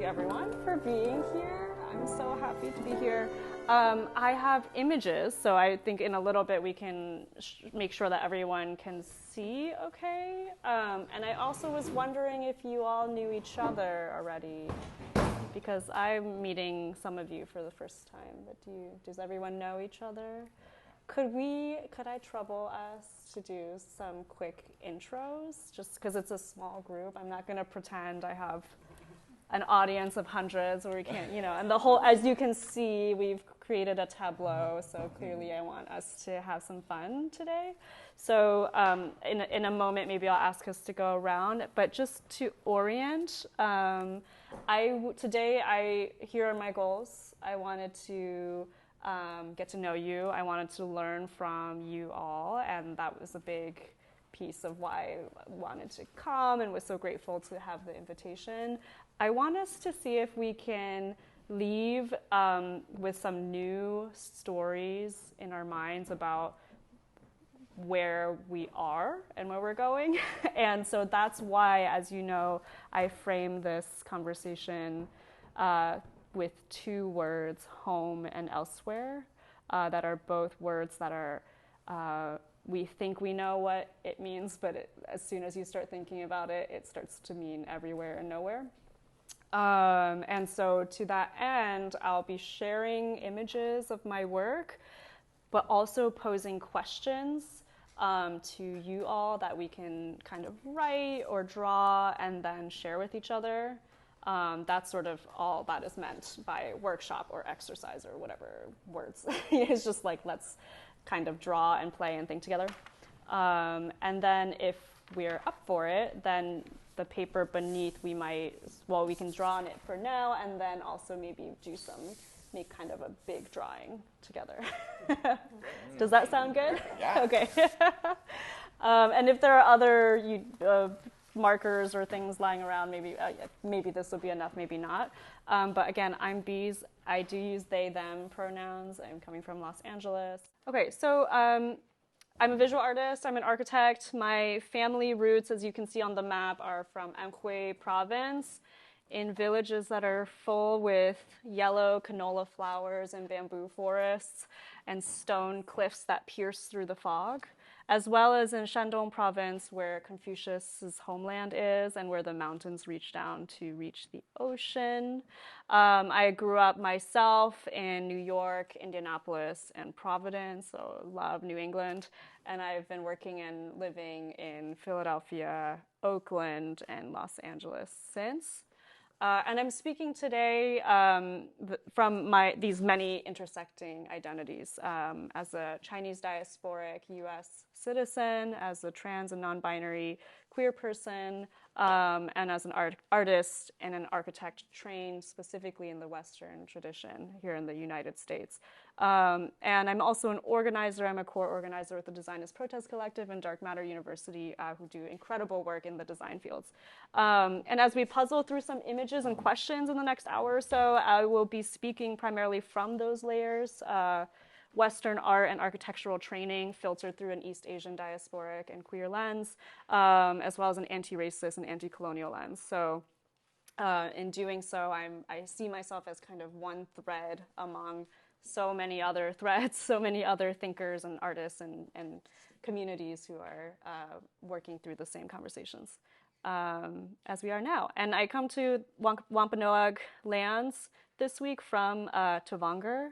you everyone for being here. I'm so happy to be here. I have images, so I think in a little bit we can make sure that everyone can see okay. And I also was wondering if you all knew each other already, because I'm meeting some of you for the first time. But does everyone know each other? Could I trouble us to do some quick intros, just because it's a small group? I'm not going to pretend I have an audience of hundreds where we can't, and the whole, as you can see, we've created a tableau, so clearly I want us to have some fun today. So in a moment, maybe I'll ask us to go around, but just to orient, today, here are my goals. I wanted to get to know you. I wanted to learn from you all, and that was a big piece of why I wanted to come and was so grateful to have the invitation. I want us to see if we can leave with some new stories in our minds about where we are and where we're going. And so that's why, as you know, I frame this conversation with two words, home and elsewhere, that are both words that are, we think we know what it means, but as soon as you start thinking about it, it starts to mean everywhere and nowhere. And so to that end, I'll be sharing images of my work, but also posing questions to you all that we can kind of write or draw and then share with each other. That's sort of all that is meant by workshop or exercise or whatever words. It's just like, let's kind of draw and play and think together. And then if we're up for it, then the paper beneath we can draw on it for now and then also maybe make kind of a big drawing together. Does that sound good? Yeah. Okay. And if there are other markers or things lying around, maybe this will be enough, maybe not. But again, I'm Bees. I do use they, them pronouns. I'm coming from Los Angeles. Okay, so I'm a visual artist. I'm an architect. My family roots, as you can see on the map, are from Anhui province, in villages that are full with yellow canola flowers and bamboo forests and stone cliffs that pierce through the fog, as well as in Shandong province, where Confucius's homeland is and where the mountains reach down to reach the ocean. I grew up myself in New York, Indianapolis, and Providence, so love New England. And I've been working and living in Philadelphia, Oakland, and Los Angeles since. And I'm speaking today from these many intersecting identities, as a Chinese diasporic U.S. citizen, as a trans and non-binary queer person, and as an artist and an architect trained specifically in the Western tradition here in the United States. And I'm also an organizer. I'm a core organizer with the Design is Protest Collective and Dark Matter University, who do incredible work in the design fields. And as we puzzle through some images and questions in the next hour or so, I will be speaking primarily from those layers. Western art and architectural training filtered through an East Asian diasporic and queer lens, as well as an anti-racist and anti-colonial lens. So in doing so, I see myself as kind of one thread among so many other threads, so many other thinkers and artists and communities who are working through the same conversations as we are now. And I come to Wampanoag lands this week from Tavanger,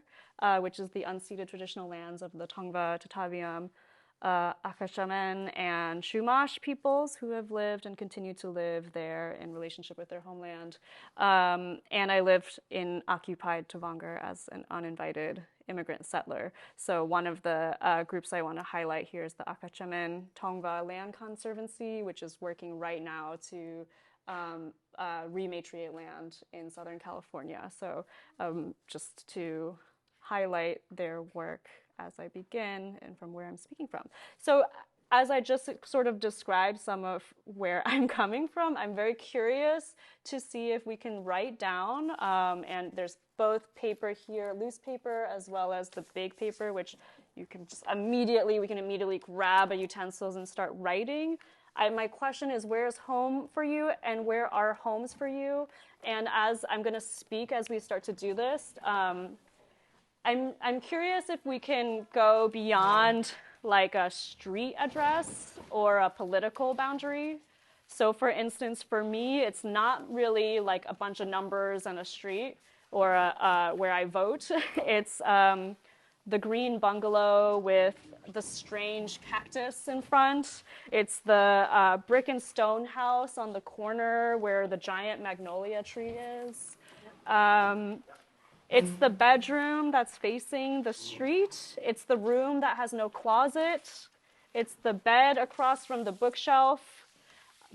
which is the unceded traditional lands of the Tongva, Tataviam, Akachemen, and Chumash peoples who have lived and continue to live there in relationship with their homeland. And I lived in occupied Tavanger as an uninvited immigrant settler. So one of the groups I want to highlight here is the Akachemen Tongva Land Conservancy, which is working right now to rematriate land in Southern California. So just to highlight their work as I begin and from where I'm speaking from. So as I just sort of described some of where I'm coming from, I'm very curious to see if we can write down, and there's both paper here, loose paper, as well as the big paper, which you can just we can immediately grab a utensils and start writing. my question is, where's home for you and where are homes for you? And as I'm going to speak as we start to do this, I'm curious if we can go beyond like a street address or a political boundary. So for instance, for me, it's not really like a bunch of numbers and a street or where I vote. It's the green bungalow with the strange cactus in front. It's the brick and stone house on the corner where the giant magnolia tree is. It's the bedroom that's facing the street. It's the room that has no closet. It's the bed across from the bookshelf.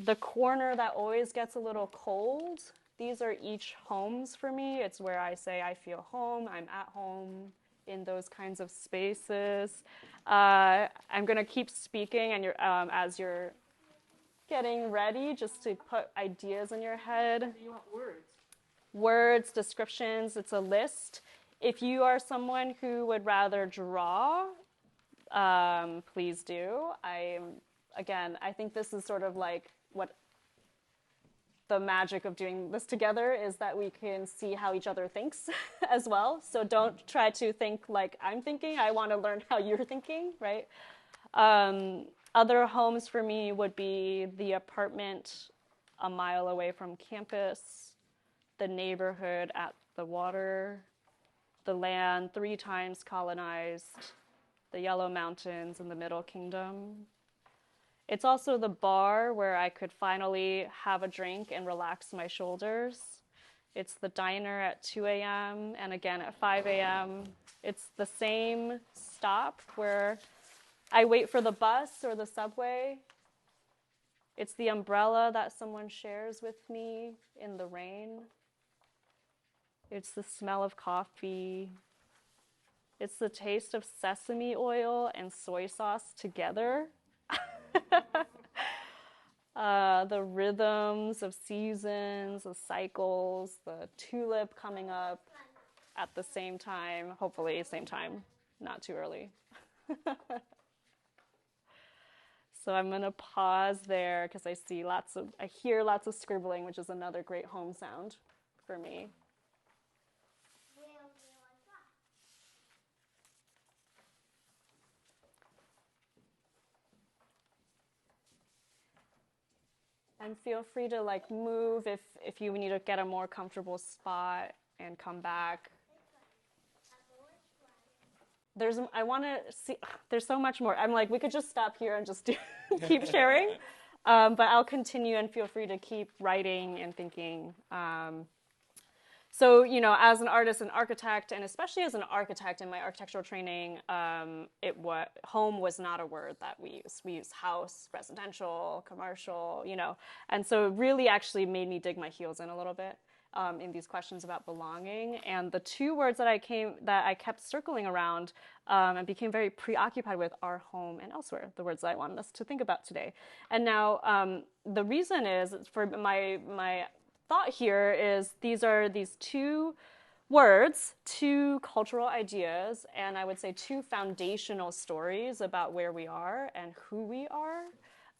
The corner that always gets a little cold. These are each homes for me. It's where I say I feel home, I'm at home in those kinds of spaces. I'm going to keep speaking, and as you're getting ready, just to put ideas in your head. Do you want words? Words, descriptions, it's a list. If you are someone who would rather draw, please do. I think this is sort of like what the magic of doing this together is, that we can see how each other thinks as well. So don't try to think like I'm thinking. I want to learn how you're thinking, right? Other homes for me would be the apartment a mile away from campus, the neighborhood at the water, the land 3 times colonized, the Yellow Mountains in the Middle Kingdom. It's also the bar where I could finally have a drink and relax my shoulders. It's the diner at 2 a.m. and again at 5 a.m. It's the same stop where I wait for the bus or the subway. It's the umbrella that someone shares with me in the rain. It's the smell of coffee. It's the taste of sesame oil and soy sauce together. The rhythms of seasons, the cycles, the tulip coming up at the same time, hopefully same time, not too early. So I'm going to pause there because I hear lots of scribbling, which is another great home sound for me. And feel free to like move if you need to get a more comfortable spot and come back. I want to see, there's so much more. I'm like, we could just stop here and just keep sharing. But I'll continue, and feel free to keep writing and thinking. So, as an artist and architect, and especially as an architect in my architectural training, home was not a word that we used. We used house, residential, commercial, And so it really actually made me dig my heels in a little bit in these questions about belonging. And the 2 words that I kept circling around and became very preoccupied with are home and elsewhere, the words that I wanted us to think about today. And now the reason is, for my thought here is, these 2 words, 2 cultural ideas, and I would say 2 foundational stories about where we are and who we are.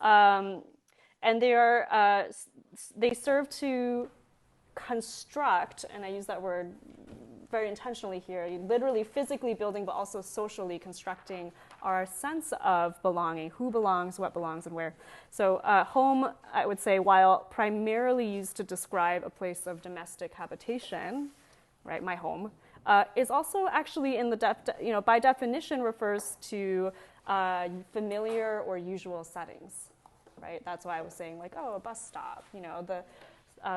And they serve to construct, and I use that word very intentionally here, literally physically building, but also socially constructing our sense of belonging, who belongs, what belongs, and where. So home, I would say, while primarily used to describe a place of domestic habitation, right, my home, is also actually by definition refers to familiar or usual settings, right? That's why I was saying like, a bus stop,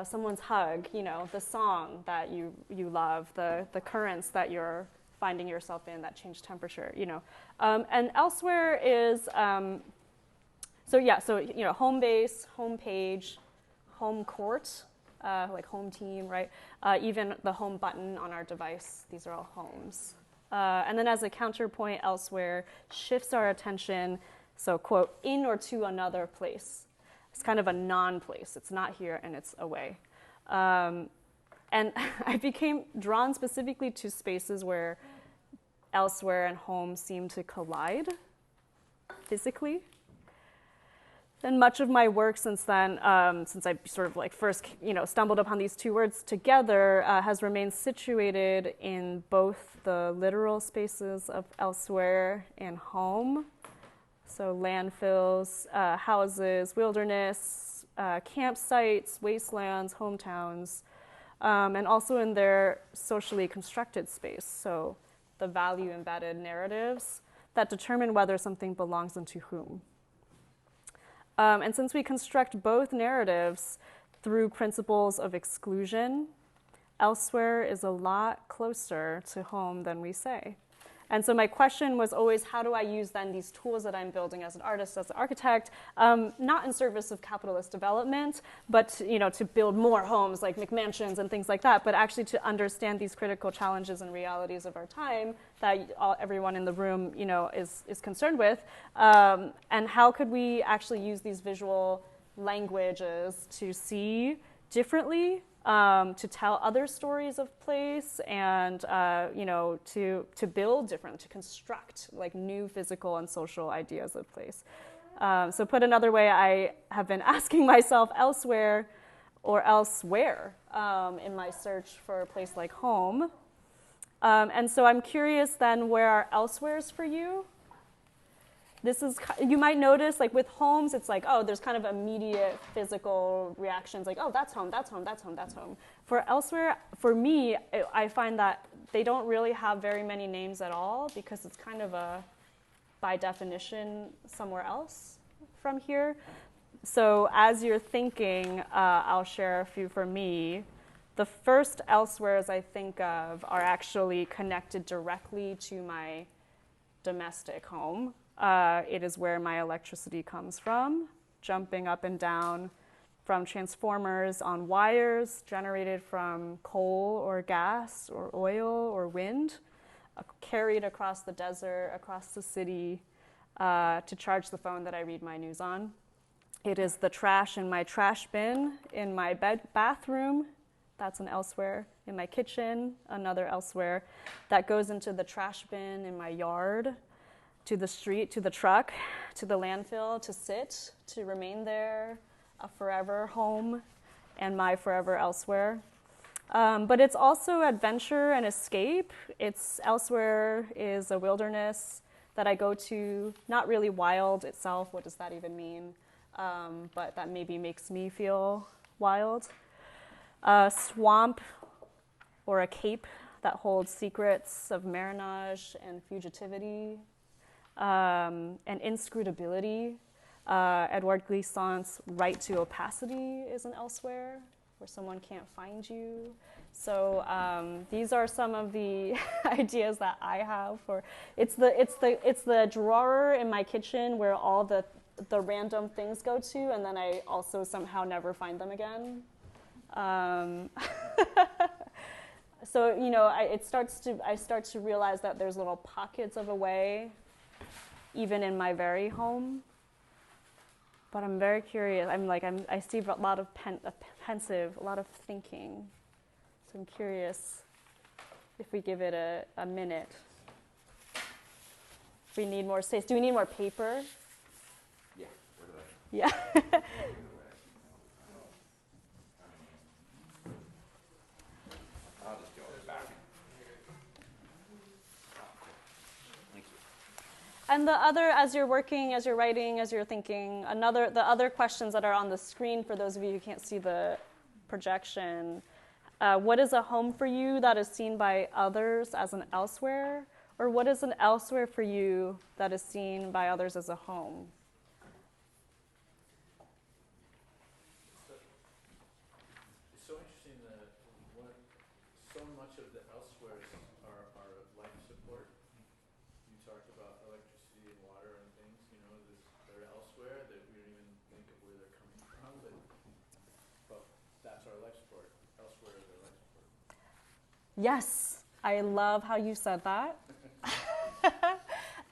someone's hug, the song that you love, the currents that you're finding yourself in that change temperature, and elsewhere is, home base, home page, home court, like home team, right? Even the home button on our device, these are all homes. And then as a counterpoint, elsewhere shifts our attention, so quote, in or to another place. It's kind of a non-place. It's not here and it's away. And I became drawn specifically to spaces where elsewhere and home seem to collide physically. And much of my work since then, since I sort of like first, stumbled upon these two words together, has remained situated in both the literal spaces of elsewhere and home. So landfills, houses, wilderness, campsites, wastelands, hometowns, and also in their socially constructed space. So the value-embedded narratives that determine whether something belongs and to whom. And since we construct both narratives through principles of exclusion, elsewhere is a lot closer to home than we say. And so my question was always, how do I use then these tools that I'm building as an artist, as an architect, not in service of capitalist development, but to build more homes like McMansions and things like that, but actually to understand these critical challenges and realities of our time that everyone in the room is concerned with, and how could we actually use these visual languages to see differently, to tell other stories of place, and to build different, to construct like new physical and social ideas of place. So put another way, I have been asking myself elsewhere or elsewhere in my search for a place like home. And so I'm curious then, where are elsewheres for you? This is, you might notice, like with homes, it's like, oh, there's kind of immediate physical reactions, like, oh, that's home, that's home, that's home, that's home. For elsewhere, for me, I find that they don't really have very many names at all, because it's kind of a, by definition, somewhere else from here. So as you're thinking, I'll share a few for me. The first elsewheres I think of are actually connected directly to my domestic home. It is where my electricity comes from, jumping up and down from transformers on wires generated from coal or gas or oil or wind, carried across the desert, across the city, to charge the phone that I read my news on. It is the trash in my trash bin in my bathroom. That's an elsewhere. In my kitchen, another elsewhere. That goes into the trash bin in my yard, to the street, to the truck, to the landfill, to sit, to remain there, a forever home, and my forever elsewhere. But it's also adventure and escape. It's elsewhere is a wilderness that I go to, not really wild itself, what does that even mean? But that maybe makes me feel wild. A swamp or a cape that holds secrets of marronage and fugitivity. And inscrutability. Edouard Glissant's right to opacity is an elsewhere, where someone can't find you. So these are some of the ideas that I have for. It's the drawer in my kitchen where all the random things go to, and then I also somehow never find them again. So I start to realize that there's little pockets of a way, even in my very home. But I'm very curious. I see a lot of pensive, a lot of thinking. So I'm curious if we give it a minute. If we need more space. Do we need more paper? Yeah. Yeah. I'll just go back. Thank you. And the other, as you're working, as you're writing, as you're thinking, the other questions that are on the screen for those of you who can't see the projection, what is a home for you that is seen by others as an elsewhere? Or what is an elsewhere for you that is seen by others as a home? It's so interesting that so much of the elsewheres are life support. You talked about electricity and water and things, they're elsewhere that we don't even think of where they're coming from, but that's our life support. Elsewhere is our life support. Yes, I love how you said that.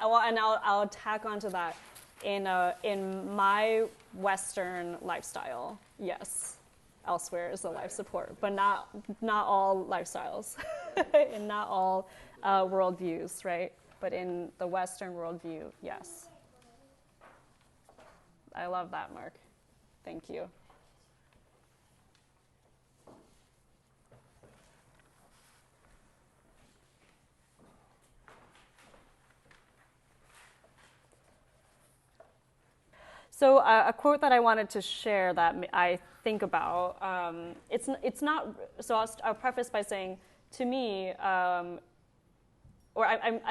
Well, and I'll tack onto that. In my Western lifestyle, yes, elsewhere is a life support, but not all lifestyles, and not all worldviews, right? But in the Western worldview, yes. I love that, Mark. Thank you. So a quote that I wanted to share that I think about, it's not, so I'll preface by saying, to me, I'm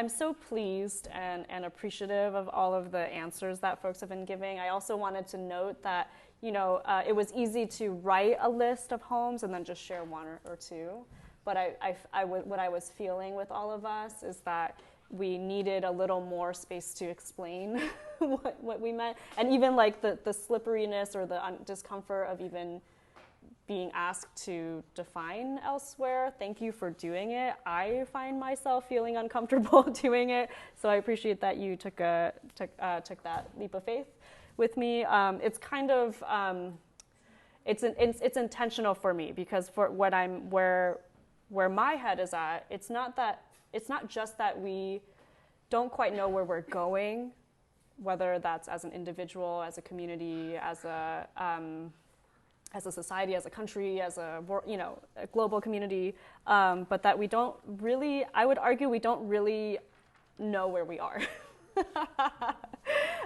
so pleased and appreciative of all of the answers that folks have been giving. I also wanted to note that, it was easy to write a list of homes and then just share one or two. But what I was feeling with all of us is that we needed a little more space to explain what we meant. And even like the slipperiness or the discomfort of even being asked to define elsewhere. Thank you for doing it. I find myself feeling uncomfortable doing it. So I appreciate that you took that leap of faith with me. It's kind of, it's intentional for me because for what where my head is at, it's not just that we don't quite know where we're going, whether that's as an individual, as a community, as a society, as a country, as a global community, but that we don't really, I would argue we don't really know where we are.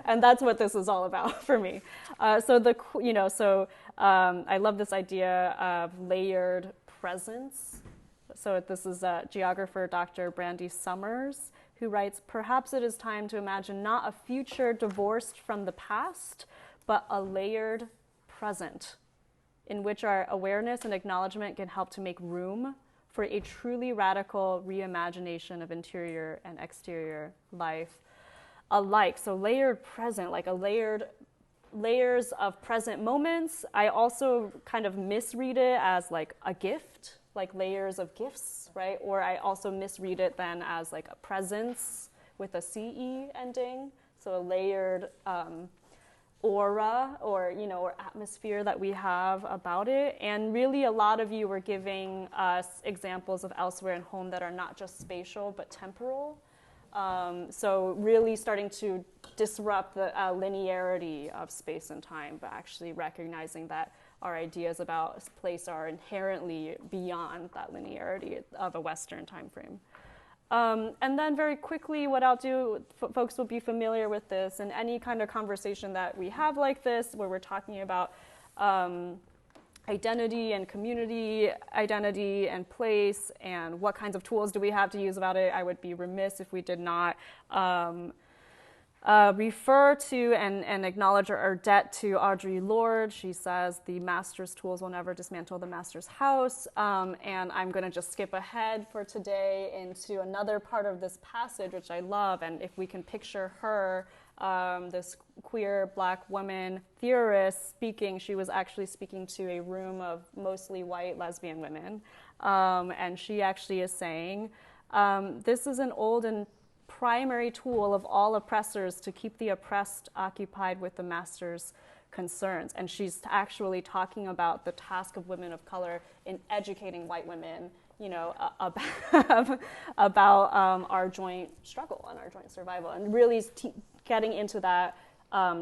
And that's what this is all about for me. I love this idea of layered presence. So this is geographer Dr. Brandy Summers, who writes, "Perhaps it is time to imagine not a future divorced from the past, but a layered present in which our awareness and acknowledgement can help to make room for a truly radical reimagination of interior and exterior life alike." So layered present, like layers of present moments. I also kind of misread it as like a gift, like layers of gifts, right? Or I also misread it then as like a presence with a CE ending. So a layered aura or atmosphere that we have about it. And really a lot of you were giving us examples of elsewhere and home that are not just spatial but temporal. So really starting to disrupt the linearity of space and time, but actually recognizing that our ideas about place are inherently beyond that linearity of a Western time frame. And then very quickly, what I'll do, folks will be familiar with this, in any kind of conversation that we have like this, where we're talking about identity and community, identity and place, and what kinds of tools do we have to use about it. I would be remiss if we did not refer to and acknowledge our debt to Audre Lorde. She says the master's tools will never dismantle the master's house. And I'm going to just skip ahead for today into another part of this passage, which I love. And if we can picture her, this queer Black woman theorist speaking, she was actually speaking to a room of mostly white lesbian women. And she actually is saying, this is an old and primary tool of all oppressors to keep the oppressed occupied with the master's concerns. And she's actually talking about the task of women of color in educating white women, about our joint struggle and our joint survival, and really getting into that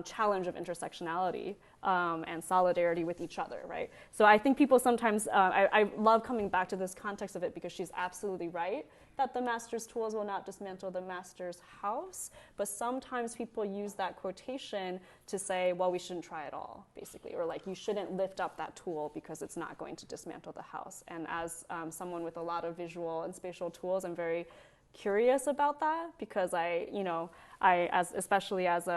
challenge of intersectionality and solidarity with each other, right? So I think people sometimes, I love coming back to this context of it because she's absolutely right that the master's tools will not dismantle the master's house, but sometimes people use that quotation to say, well, we shouldn't try at all, basically, or like you shouldn't lift up that tool because it's not going to dismantle the house. And as someone with a lot of visual and spatial tools, I'm very curious about that because especially as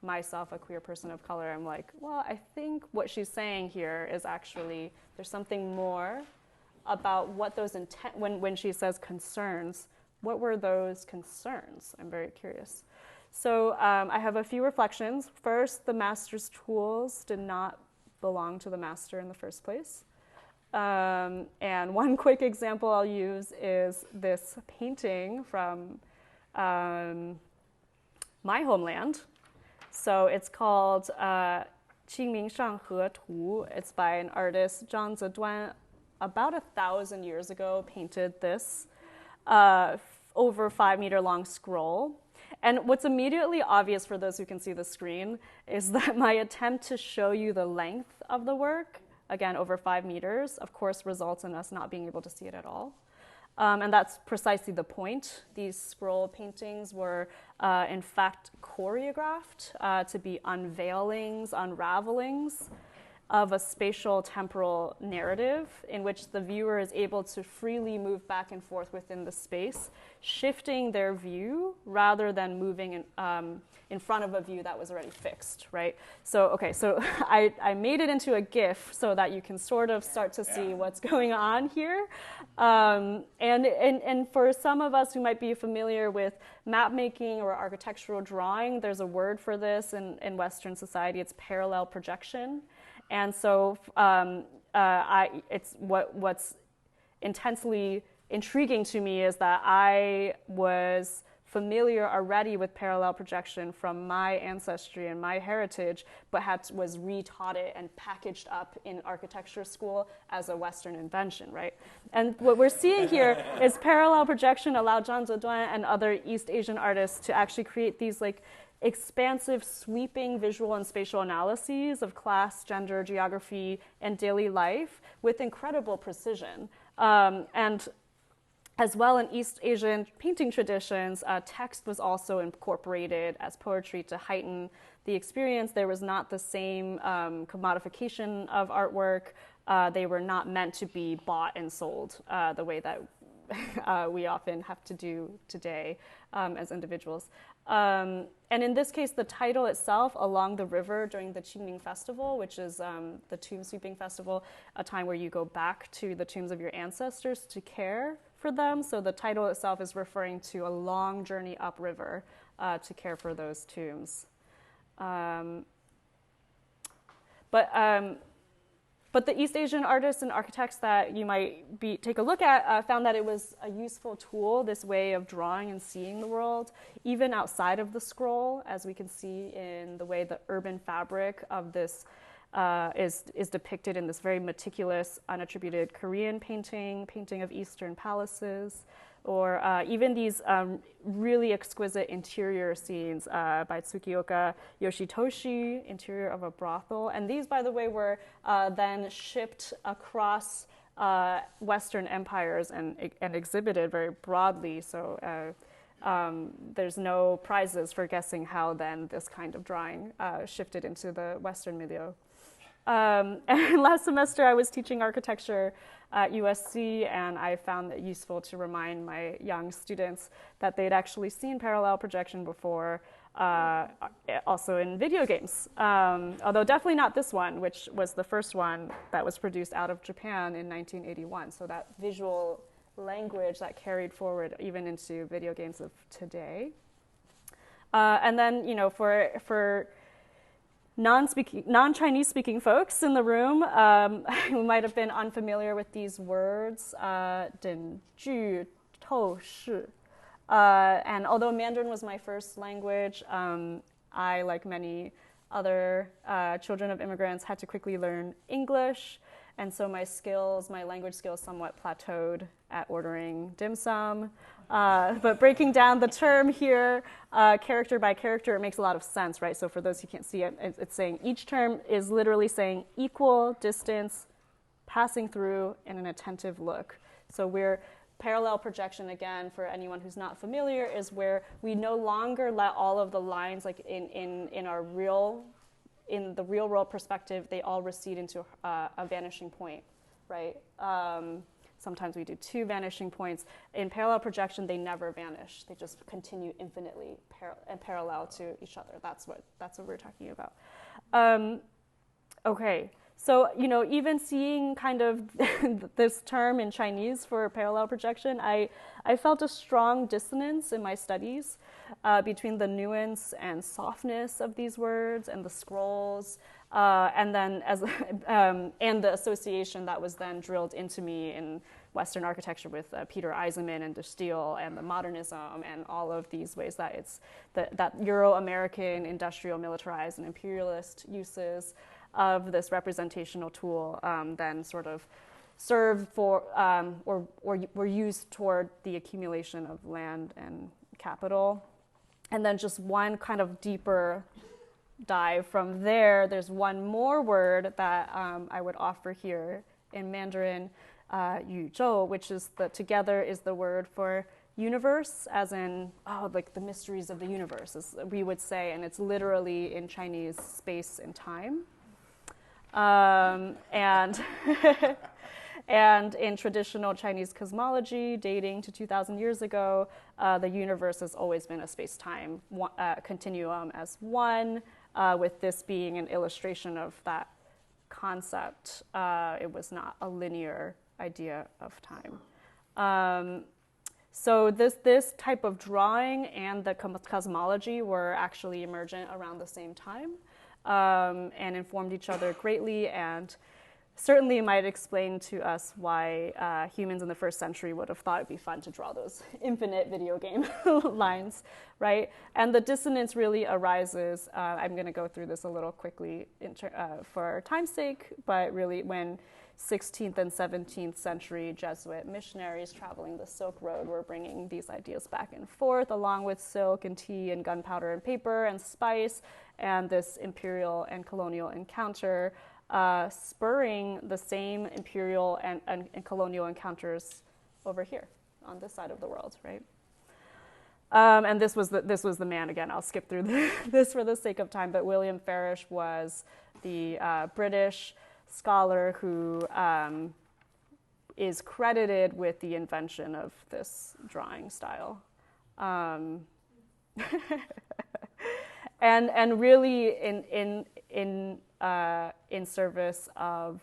myself, a queer person of color, I'm like, well, I think what she's saying here is actually there's something more about what those when she says concerns, what were those concerns? I'm very curious. So I have a few reflections. First, the master's tools did not belong to the master in the first place. And one quick example I'll use is this painting from my homeland. So it's called 清明上河图. It's by an artist, Zhang Zeduan, about 1,000 years ago, painted this over 5-meter long scroll. And what's immediately obvious for those who can see the screen is that my attempt to show you the length of the work, again, over 5 meters, of course, results in us not being able to see it at all. And that's precisely the point. These scroll paintings were, in fact, choreographed to be unveilings, unravelings of a spatial temporal narrative in which the viewer is able to freely move back and forth within the space, shifting their view rather than moving in front of a view that was already fixed, right? So I made it into a GIF so that you can sort of start to see what's going on here. And for some of us who might be familiar with map making or architectural drawing, there's a word for this in Western society. It's parallel projection. And so it's what's intensely intriguing to me is that I was familiar already with parallel projection from my ancestry and my heritage, but was retaught it and packaged up in architecture school as a Western invention, right? And what we're seeing here is parallel projection allowed Zhang Zeduan and other East Asian artists to actually create these like expansive, sweeping visual and spatial analyses of class, gender, geography, and daily life with incredible precision. And as well, in East Asian painting traditions, text was also incorporated as poetry to heighten the experience. There was not the same commodification of artwork. They were not meant to be bought and sold the way that we often have to do today as individuals. And in this case, the title itself, Along the River during the Qingming Festival, which is the tomb sweeping festival, a time where you go back to the tombs of your ancestors to care for them. So the title itself is referring to a long journey upriver to care for those tombs. But the East Asian artists and architects that you might take a look at found that it was a useful tool, this way of drawing and seeing the world, even outside of the scroll, as we can see in the way the urban fabric of this is depicted in this very meticulous, unattributed Korean painting of Eastern palaces, or even these really exquisite interior scenes by Tsukioka Yoshitoshi, interior of a brothel. And these, by the way, were then shipped across Western empires and exhibited very broadly. So there's no prizes for guessing how then this kind of drawing shifted into the Western milieu. And last semester I was teaching architecture at USC, and I found it useful to remind my young students that they'd actually seen parallel projection before, also in video games. Although definitely not this one, which was the first one that was produced out of Japan in 1981. So that visual language that carried forward even into video games of today. And then, for non-Chinese speaking folks in the room who might have been unfamiliar with these words, 整句透视. And although Mandarin was my first language, I, like many other children of immigrants, had to quickly learn English. And so my language skills somewhat plateaued at ordering dim sum. But breaking down the term here, character by character, it makes a lot of sense, right? So for those who can't see it, it's saying each term is literally saying equal, distance, passing through, and an attentive look. So we're parallel projection, again, for anyone who's not familiar, is where we no longer let all of the lines, like in the real world perspective, they all recede into a vanishing point, right? Sometimes we do 2 vanishing points. In parallel projection, they never vanish. They just continue infinitely parallel to each other. That's what we're talking about. Okay, so even seeing kind of this term in Chinese for parallel projection, I felt a strong dissonance in my studies between the nuance and softness of these words and the scrolls. And then and the association that was then drilled into me in Western architecture with Peter Eisenman and De Stijl and the modernism and all of these ways that it's that Euro-American industrial militarized and imperialist uses of this representational tool then sort of served for or were used toward the accumulation of land and capital. And then just one kind of deeper dive from there, there's one more word that I would offer here in Mandarin, 宇宙, which is together is the word for universe, as in, like the mysteries of the universe, as we would say, and it's literally in Chinese space and time. And and in traditional Chinese cosmology, dating to 2,000 years ago, the universe has always been a space-time continuum as one, with this being an illustration of that concept. It was not a linear idea of time. So this type of drawing and the cosmology were actually emergent around the same time, and informed each other greatly, and certainly might explain to us why humans in the first century would have thought it'd be fun to draw those infinite video game lines, right? And the dissonance really arises, I'm going to go through this a little quickly for time's sake, but really when 16th and 17th century Jesuit missionaries traveling the Silk Road were bringing these ideas back and forth, along with silk and tea and gunpowder and paper and spice, and this imperial and colonial encounter, spurring the same imperial and colonial encounters over here on this side of the world, right? And this was the man, again, I'll skip through this for the sake of time, but William Farish was the British scholar who is credited with the invention of this drawing style. And really in service of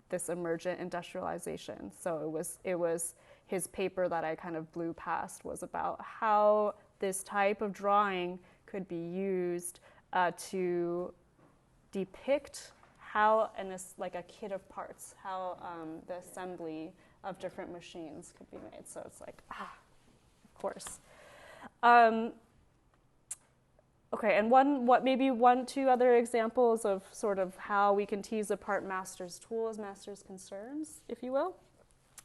this emergent industrialization. So it was his paper that I kind of blew past was about how this type of drawing could be used to depict how, like a kit of parts, how the assembly of different machines could be made. So it's like, of course. Okay, and two other examples of sort of how we can tease apart master's tools, master's concerns, if you will.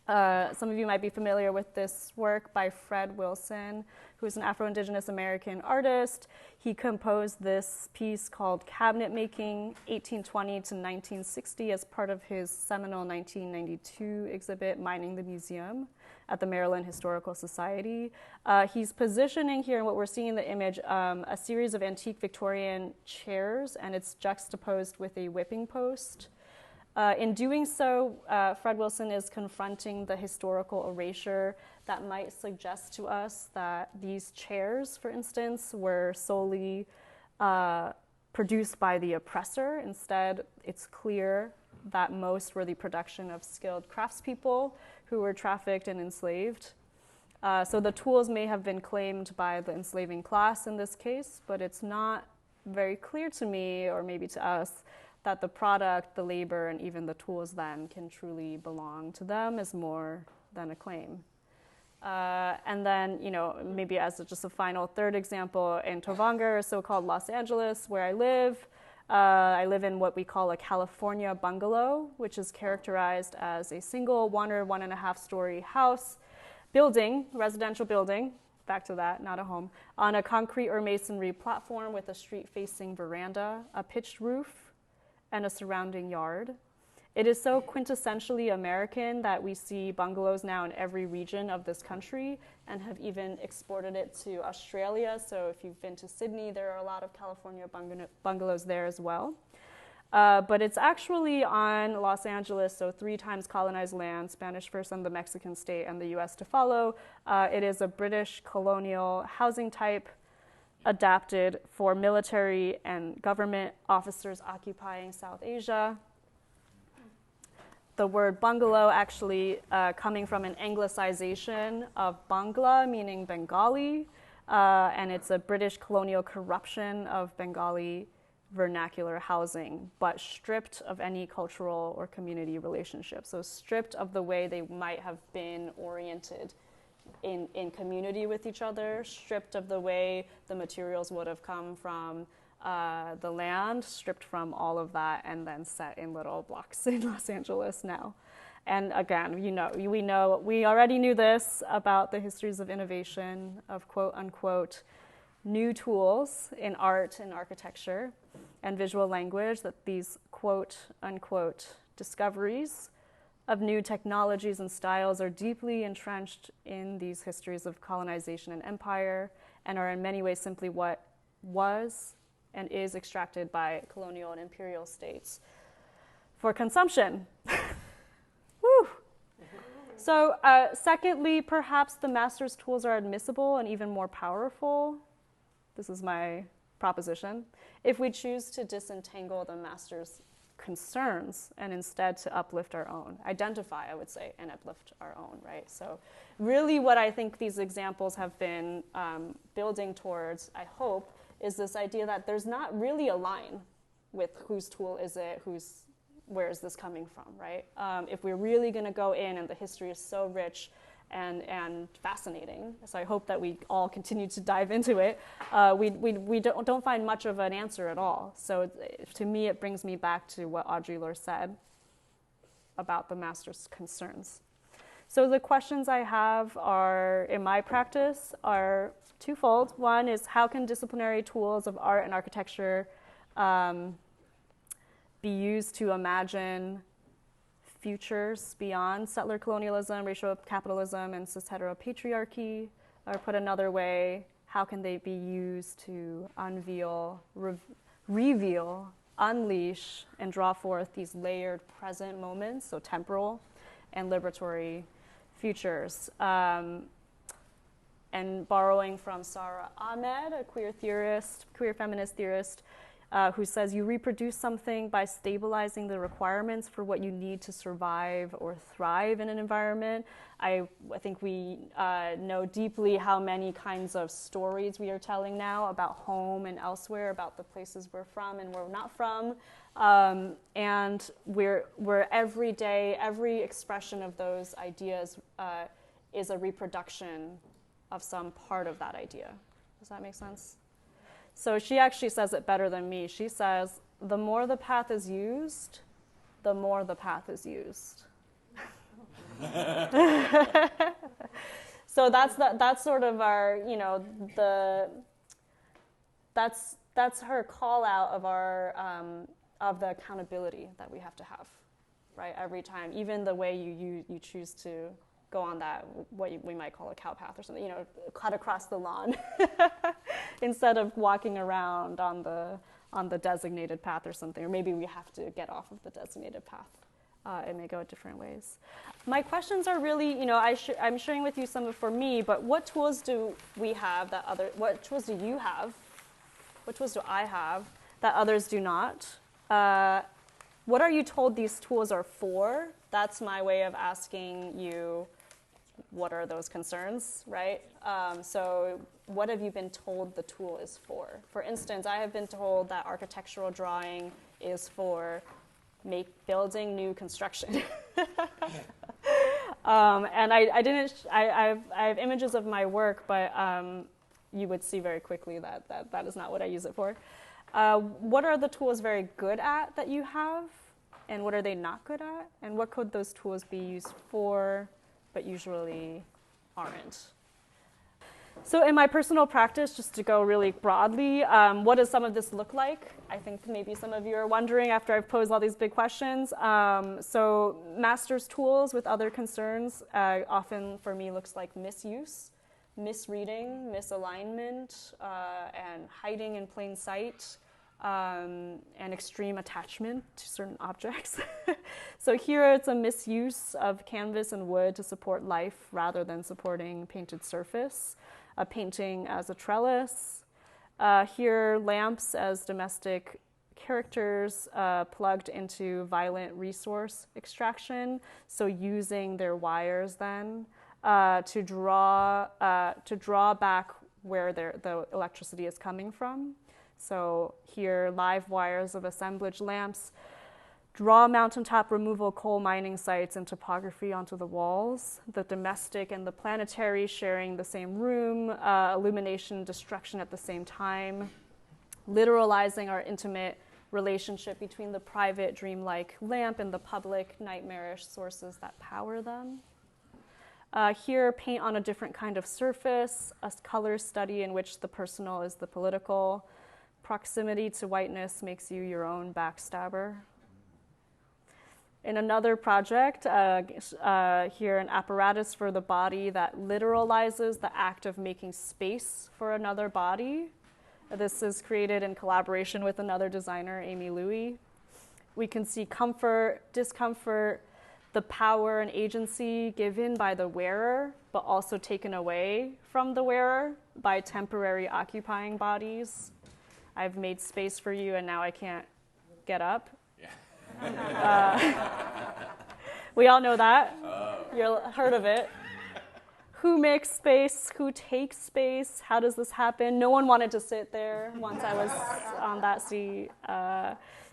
Some of you might be familiar with this work by Fred Wilson, who's an Afro-Indigenous American artist. He composed this piece called Cabinet Making, 1820 to 1960, as part of his seminal 1992 exhibit, Mining the Museum, at the Maryland Historical Society. He's positioning here, and what we're seeing in the image, a series of antique Victorian chairs, and it's juxtaposed with a whipping post. In doing so, Fred Wilson is confronting the historical erasure that might suggest to us that these chairs, for instance, were solely produced by the oppressor. Instead, it's clear that most were the production of skilled craftspeople who were trafficked and enslaved. So the tools may have been claimed by the enslaving class in this case, but it's not very clear to me, or maybe to us, that the product, the labor, and even the tools then can truly belong to them as more than a claim. And then, maybe as just a final third example, in Tongva, or so-called Los Angeles, where I live in what we call a California bungalow, which is characterized as a single 1 or 1.5 story house building, residential building, back to that, not a home, on a concrete or masonry platform with a street-facing veranda, a pitched roof, and a surrounding yard. It is so quintessentially American that we see bungalows now in every region of this country and have even exported it to Australia. So if you've been to Sydney, there are a lot of California bungalows there as well. But it's actually on Los Angeles, so 3 times colonized land, Spanish first and the Mexican state and the US to follow. It is a British colonial housing type adapted for military and government officers occupying South Asia. The word bungalow actually coming from an anglicization of Bangla, meaning Bengali, and it's a British colonial corruption of Bengali vernacular housing, but stripped of any cultural or community relationship. So stripped of the way they might have been oriented in community with each other, stripped of the way the materials would have come from the land, stripped from all of that, and then set in little blocks in Los Angeles now. And again, we already knew this about the histories of innovation, of quote unquote new tools in art and architecture and visual language, that these quote unquote discoveries of new technologies and styles are deeply entrenched in these histories of colonization and empire, and are in many ways simply what was and is extracted by colonial and imperial states for consumption. Woo! So, secondly, perhaps the master's tools are admissible and even more powerful. This is my proposition. If we choose to disentangle the master's concerns and instead to uplift our own, identify, I would say, and uplift our own, right? So really what I think these examples have been building towards, I hope, is this idea that there's not really a line with whose tool is it, where is this coming from, right? If we're really going to go in, and the history is so rich and fascinating, so I hope that we all continue to dive into it, we don't find much of an answer at all. So to me, it brings me back to what Audre Lorde said about the master's concerns. So the questions I have are, in my practice, are twofold. One is, how can disciplinary tools of art and architecture be used to imagine futures beyond settler colonialism, racial capitalism, and cisheteropatriarchy? Or put another way, how can they be used to unveil, reveal, unleash, and draw forth these layered present moments, so temporal and liberatory futures? And borrowing from Sara Ahmed, a queer feminist theorist, who says you reproduce something by stabilizing the requirements for what you need to survive or thrive in an environment. I think we know deeply how many kinds of stories we are telling now about home and elsewhere, about the places we're from and we're not from. And we're every day, every expression of those ideas is a reproduction of some part of that idea. Does that make sense? So she actually says it better than me. She says, the more the path is used, the more the path is used. So that's sort of our, that's her call out of our of the accountability that we have to have, right? Every time, even the way you choose to go on that, we might call a cow path or something, cut across the lawn instead of walking around on the designated path or something, or maybe we have to get off of the designated path. It may go different ways. My questions are really, I'm sharing with you some for me, but what tools do we have what tools do you have? What tools do I have that others do not? What are you told these tools are for? That's my way of asking you, what are those concerns, right? So what have you been told the tool is for? For instance, I have been told that architectural drawing is for building new construction. And I have images of my work, but you would see very quickly that is not what I use it for. What are the tools very good at that you have? And what are they not good at? And what could those tools be used for, but usually aren't? So in my personal practice, just to go really broadly, what does some of this look like? I think maybe some of you are wondering after I've posed all these big questions. So master's tools with other concerns often for me looks like misuse, misreading, misalignment, and hiding in plain sight. And extreme attachment to certain objects. So here it's a misuse of canvas and wood to support life rather than supporting painted surface. A painting as a trellis. Here lamps as domestic characters plugged into violent resource extraction. So using their wires then to draw back where the electricity is coming from. So here, live wires of assemblage lamps draw mountaintop removal coal mining sites and topography onto the walls, the domestic and the planetary sharing the same room, illumination, destruction at the same time, literalizing our intimate relationship between the private dreamlike lamp and the public nightmarish sources that power them. Here, paint on a different kind of surface, a color study in which the personal is the political. Proximity to whiteness makes you your own backstabber. In another project, here an apparatus for the body that literalizes the act of making space for another body. This is created in collaboration with another designer, Amy Louie. We can see comfort, discomfort, the power and agency given by the wearer, but also taken away from the wearer by temporary occupying bodies. I've made space for you and now I can't get up. We all know that. You've heard of it. Who makes space? Who takes space? How does this happen? No one wanted to sit there once I was on that seat.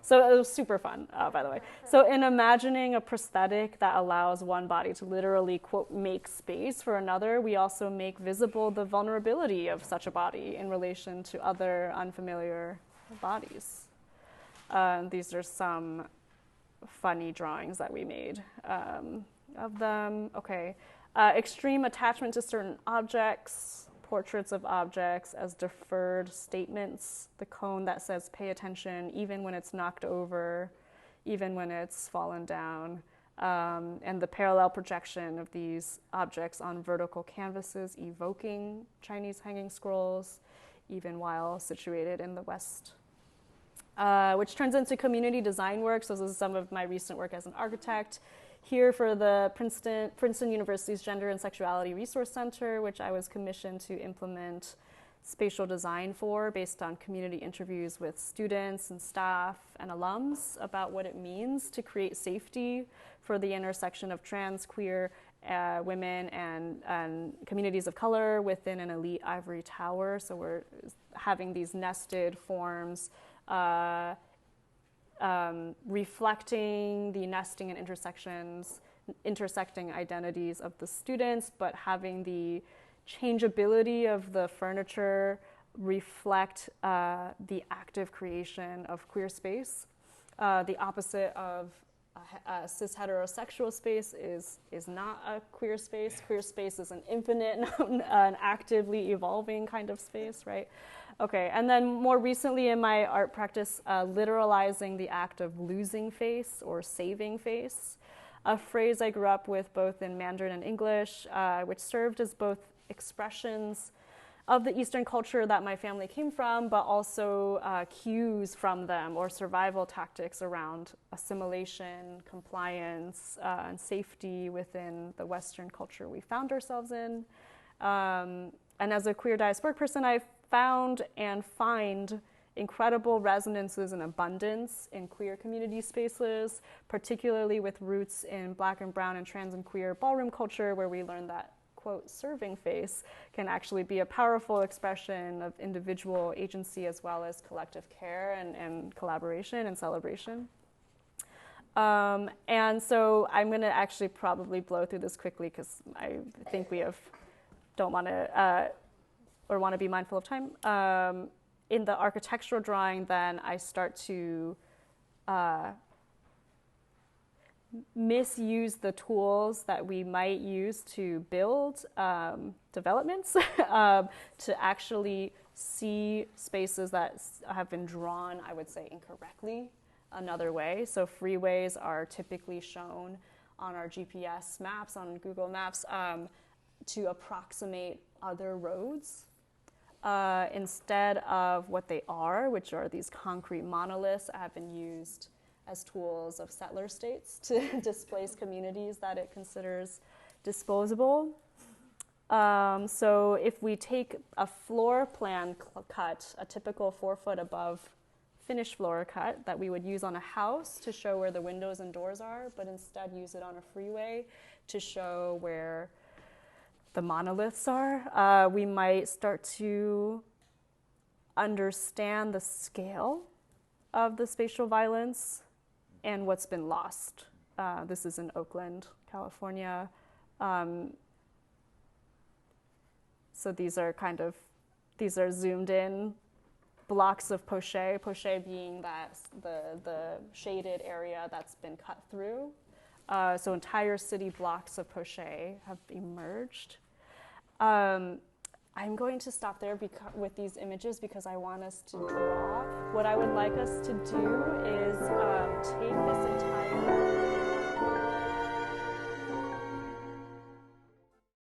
So it was super fun, by the way. So in imagining a prosthetic that allows one body to literally, quote, make space for another, we also make visible the vulnerability of such a body in relation to other unfamiliar bodies. These are some funny drawings that we made of them. Okay. Extreme attachment to certain objects, portraits of objects as deferred statements, the cone that says pay attention even when it's knocked over, even when it's fallen down, and the parallel projection of these objects on vertical canvases evoking Chinese hanging scrolls, even while situated in the West. Which turns into community design work. So this is some of my recent work as an architect. Here for the Princeton University's Gender and Sexuality Resource Center, which I was commissioned to implement spatial design for based on community interviews with students and staff and alums about what it means to create safety for the intersection of trans, queer, women and communities of color within an elite ivory tower. So we're having these nested forms reflecting the nesting and intersecting identities of the students, but having the changeability of the furniture reflect the active creation of queer space. The opposite of cis-heterosexual space is not a queer space. Queer space is an infinite, an actively evolving kind of space, right? Okay, and then more recently in my art practice, literalizing the act of losing face or saving face, a phrase I grew up with both in Mandarin and English, which served as both expressions of the Eastern culture that my family came from, but also cues from them or survival tactics around assimilation, compliance, and safety within the Western culture we found ourselves in. And as a queer diasporic person, I found and find incredible resonances and abundance in queer community spaces, particularly with roots in Black and brown and trans and queer ballroom culture, where we learned that, quote, serving face can actually be a powerful expression of individual agency as well as collective care and collaboration and celebration. And so I'm going to actually probably blow through this quickly because I think we don't want to or want to be mindful of time. In the architectural drawing, then I start to misuse the tools that we might use to build developments to actually see spaces that have been drawn, I would say, incorrectly another way. So freeways are typically shown on our GPS maps, on Google Maps, to approximate other roads instead of what they are, which are these concrete monoliths that have been used as tools of settler states to displace communities that it considers disposable. So if we take a floor plan cut, a typical 4 foot above finished floor cut that we would use on a house to show where the windows and doors are, but instead use it on a freeway to show where the monoliths are, we might start to understand the scale of the spatial violence and what's been lost. This is in Oakland, California. So these are zoomed in blocks of poche being that the shaded area that's been cut through. So entire city blocks of poché have emerged. I'm going to stop there with these images because I want us to draw. What I would like us to do is take this entire